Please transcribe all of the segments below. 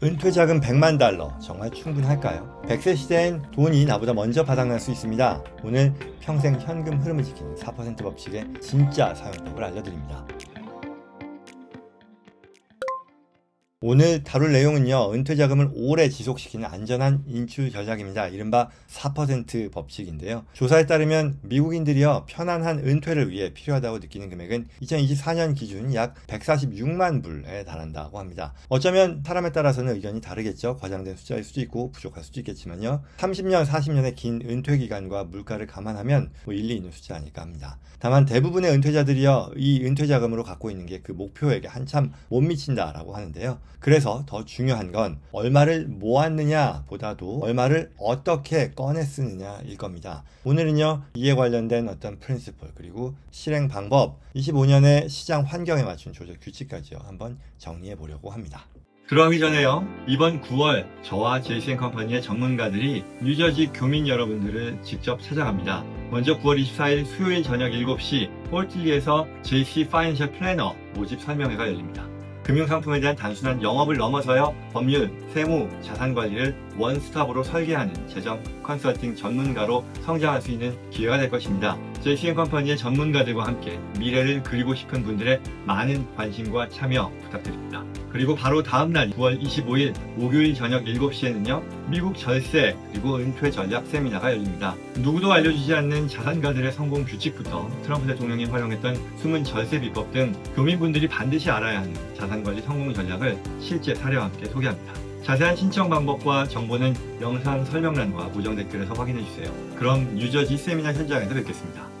은퇴자금 100만 달러 정말 충분할까요? 100세 시대엔 돈이 나보다 먼저 바닥날 수 있습니다. 오늘 평생 현금 흐름을 지키는 4% 법칙의 진짜 사용법을 알려드립니다. 오늘 다룰 내용은요, 은퇴자금을 오래 지속시키는 안전한 인출 전략입니다. 이른바 4% 법칙인데요. 조사에 따르면 미국인들이요, 편안한 은퇴를 위해 필요하다고 느끼는 금액은 2024년 기준 약 146만 불에 달한다고 합니다. 어쩌면 사람에 따라서는 의견이 다르겠죠. 과장된 숫자일 수도 있고 부족할 수도 있겠지만요. 30년, 40년의 긴 은퇴 기간과 물가를 감안하면 일리 있는 숫자 아닐까 합니다. 다만 대부분의 은퇴자들이요, 이 은퇴자금으로 갖고 있는 게 그 목표액에 한참 못 미친다라고 하는데요. 그래서 더 중요한 건 얼마를 모았느냐 보다도 얼마를 어떻게 꺼내 쓰느냐일 겁니다. 오늘은요, 이에 관련된 어떤 프린시플 그리고 실행 방법, 25년의 시장 환경에 맞춘 조절 규칙까지요, 한번 정리해 보려고 합니다. 들어가기 전에요, 이번 9월 저와 JC&컴퍼니의 전문가들이 뉴저지 교민 여러분들을 직접 찾아갑니다. 먼저 9월 24일 수요일 저녁 7시 포틀리에서 JC 파이낸셜 플래너 모집 설명회가 열립니다. 금융상품에 대한 단순한 영업을 넘어서요, 법률, 세무, 자산관리를 원스톱으로 설계하는 재정 컨설팅 전문가로 성장할 수 있는 기회가 될 것입니다. JC&컴퍼니의 전문가들과 함께 미래를 그리고 싶은 분들의 많은 관심과 참여 부탁드립니다. 그리고 바로 다음날 9월 25일 목요일 저녁 7시에는요, 미국 절세 그리고 은퇴 전략 세미나가 열립니다. 누구도 알려주지 않는 자산가들의 성공 규칙부터 트럼프 대통령이 활용했던 숨은 절세 비법 등 교민분들이 반드시 알아야 하는 자산관리 성공 전략을 실제 사례와 함께 소개합니다. 자세한 신청 방법과 정보는 영상 설명란과 고정 댓글에서 확인해주세요. 그럼 뉴저지 세미나 현장에서 뵙겠습니다.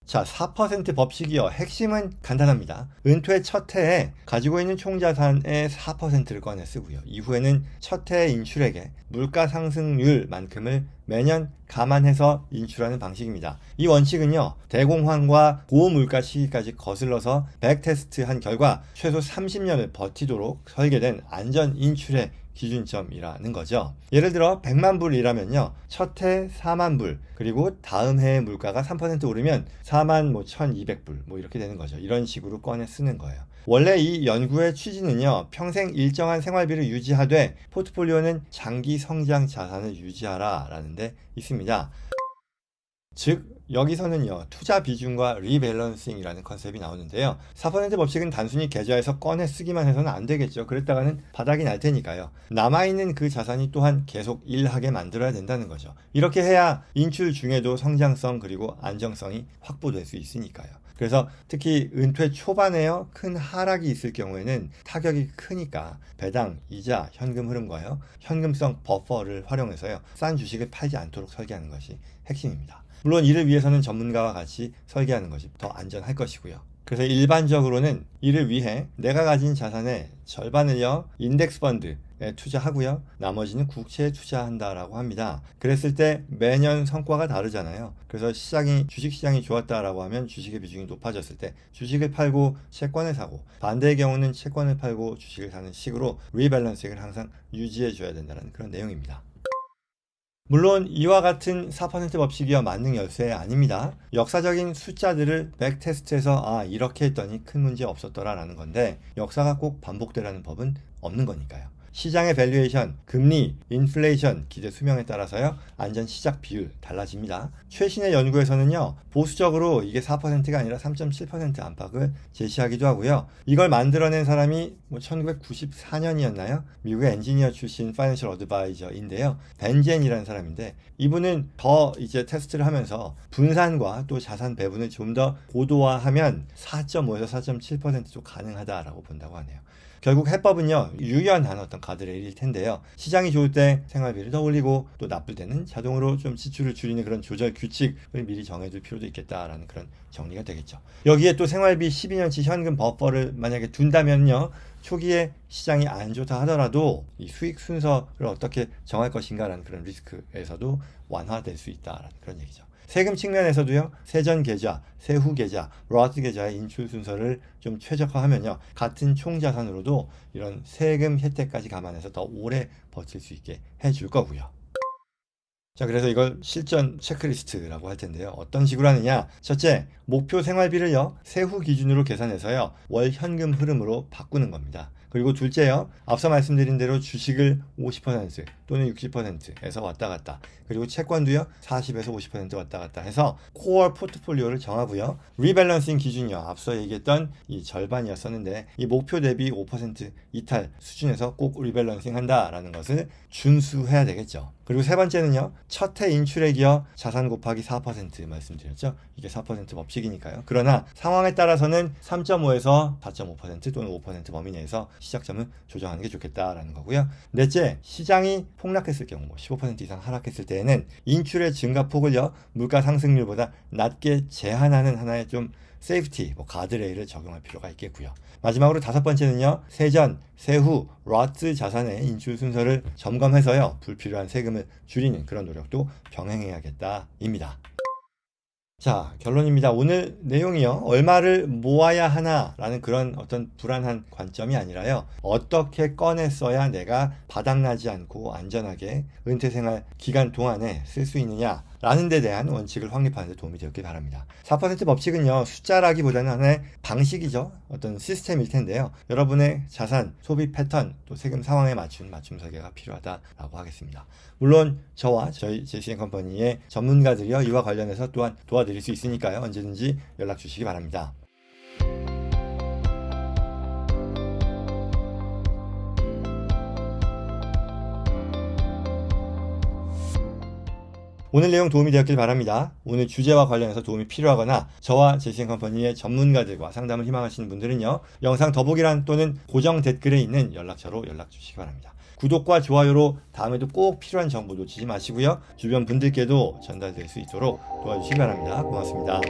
자, 4% 법칙이요. 핵심은 간단합니다. 은퇴 첫 해에 가지고 있는 총자산의 4%를 꺼내 쓰고요. 이후에는 첫 해 인출액의 물가 상승률만큼을 매년 감안해서 인출하는 방식입니다. 이 원칙은요, 대공황과 고물가 시기까지 거슬러서 백테스트한 결과 최소 30년을 버티도록 설계된 안전 인출의 기준점이라는 거죠. 예를 들어 100만 불이라면요, 첫 해 4만 불, 그리고 다음 해의 물가가 3% 오르면 4만 1200불 이렇게 되는 거죠. 이런 식으로 꺼내 쓰는 거예요. 원래 이 연구의 취지는요, 평생 일정한 생활비를 유지하되 포트폴리오는 장기 성장 자산을 유지하라 라는 데 있습니다. 즉 여기서는요, 투자 비중과 리밸런싱이라는 컨셉이 나오는데요, 4% 법칙은 단순히 계좌에서 꺼내 쓰기만 해서는 안 되겠죠. 그랬다가는 바닥이 날 테니까요. 남아있는 그 자산이 또한 계속 일하게 만들어야 된다는 거죠. 이렇게 해야 인출 중에도 성장성 그리고 안정성이 확보될 수 있으니까요. 그래서 특히 은퇴 초반에요, 큰 하락이 있을 경우에는 타격이 크니까 배당, 이자, 현금 흐름과요, 현금성 버퍼를 활용해서요, 싼 주식을 팔지 않도록 설계하는 것이 핵심입니다. 물론 이를 위해서는 전문가와 같이 설계하는 것이 더 안전할 것이고요. 그래서 일반적으로는 이를 위해 내가 가진 자산의 절반을요, 인덱스 펀드에 투자하고요, 나머지는 국채에 투자한다라고 합니다. 그랬을 때 매년 성과가 다르잖아요. 그래서 주식시장이 좋았다라고 하면 주식의 비중이 높아졌을 때 주식을 팔고 채권을 사고, 반대의 경우는 채권을 팔고 주식을 사는 식으로 리밸런싱을 항상 유지해 줘야 된다는 그런 내용입니다. 물론 이와 같은 4% 법칙이요, 만능 열쇠 아닙니다. 역사적인 숫자들을 백테스트해서 이렇게 했더니 큰 문제 없었더라 라는 건데, 역사가 꼭 반복되라는 법은 없는 거니까요. 시장의 밸류에이션, 금리, 인플레이션, 기대 수명에 따라서요, 안전 시작 비율 달라집니다. 최신의 연구에서는요, 보수적으로 이게 4%가 아니라 3.7% 안팎을 제시하기도 하고요. 이걸 만들어낸 사람이 1994년이었나요? 미국의 엔지니어 출신 파이낸셜 어드바이저인데요. 벤젠이라는 사람인데, 이분은 더 이제 테스트를 하면서 분산과 또 자산 배분을 좀 더 고도화하면 4.5에서 4.7%도 가능하다라고 본다고 하네요. 결국 해법은요, 유연한 어떤 가드레일일 텐데요. 시장이 좋을 때 생활비를 더 올리고, 또 나쁠 때는 자동으로 좀 지출을 줄이는 그런 조절 규칙을 미리 정해둘 필요도 있겠다라는 그런 정리가 되겠죠. 여기에 또 생활비 12년치 현금 버퍼를 만약에 둔다면요, 초기에 시장이 안 좋다 하더라도 이 수익 순서를 어떻게 정할 것인가라는 그런 리스크에서도 완화될 수 있다라는 그런 얘기죠. 세금 측면에서도요, 세전 계좌, 세후 계좌, 로스 계좌의 인출 순서를 좀 최적화하면요, 같은 총 자산으로도 이런 세금 혜택까지 감안해서 더 오래 버틸 수 있게 해줄 거고요. 자, 그래서 이걸 실전 체크리스트라고 할 텐데요. 어떤 식으로 하느냐? 첫째, 목표 생활비를요, 세후 기준으로 계산해서요, 월 현금 흐름으로 바꾸는 겁니다. 그리고 둘째요. 앞서 말씀드린 대로 주식을 50% 또는 60%에서 왔다 갔다. 그리고 채권도요. 40에서 50% 왔다 갔다 해서 코어 포트폴리오를 정하고요. 리밸런싱 기준이요. 앞서 얘기했던 이 절반이었었는데 이 목표 대비 5% 이탈 수준에서 꼭 리밸런싱 한다라는 것을 준수해야 되겠죠. 그리고 세 번째는요. 첫 해 인출액이요. 자산 곱하기 4% 말씀드렸죠. 이게 4% 법칙이니까요. 그러나 상황에 따라서는 3.5에서 4.5% 또는 5% 범위 내에서 시작점을 조정하는 게 좋겠다라는 거고요. 넷째, 시장이 폭락했을 경우 15% 이상 하락했을 때에는 인출의 증가폭을요. 물가 상승률보다 낮게 제한하는 하나의 좀 세이프티, 가드레일을 적용할 필요가 있겠고요. 마지막으로 다섯 번째는요. 세전, 세후, 로트 자산의 인출 순서를 점검해서요. 불필요한 세금을 줄이는 그런 노력도 병행해야겠다입니다. 자, 결론입니다. 오늘 내용이요. 얼마를 모아야 하나라는 그런 어떤 불안한 관점이 아니라요. 어떻게 꺼냈어야 내가 바닥나지 않고 안전하게 은퇴생활 기간 동안에 쓸 수 있느냐 라는 데 대한 원칙을 확립하는 데 도움이 되었길 바랍니다. 4% 법칙은요. 숫자라기보다는 하나의 방식이죠. 어떤 시스템일 텐데요. 여러분의 자산, 소비 패턴, 또 세금 상황에 맞춘 맞춤 설계가 필요하다라고 하겠습니다. 물론 저와 저희 제시앤컴퍼니의 전문가들이요. 이와 관련해서 또한 도와드릴 수 있으니까요. 언제든지 연락 주시기 바랍니다. 오늘 내용 도움이 되었길 바랍니다. 오늘 주제와 관련해서 도움이 필요하거나 저와 제시앤컴퍼니의 전문가들과 상담을 희망하시는 분들은요. 영상 더보기란 또는 고정 댓글에 있는 연락처로 연락 주시기 바랍니다. 구독과 좋아요로 다음에도 꼭 필요한 정보 놓치지 마시고요. 주변 분들께도 전달될 수 있도록 도와주시기 바랍니다. 고맙습니다.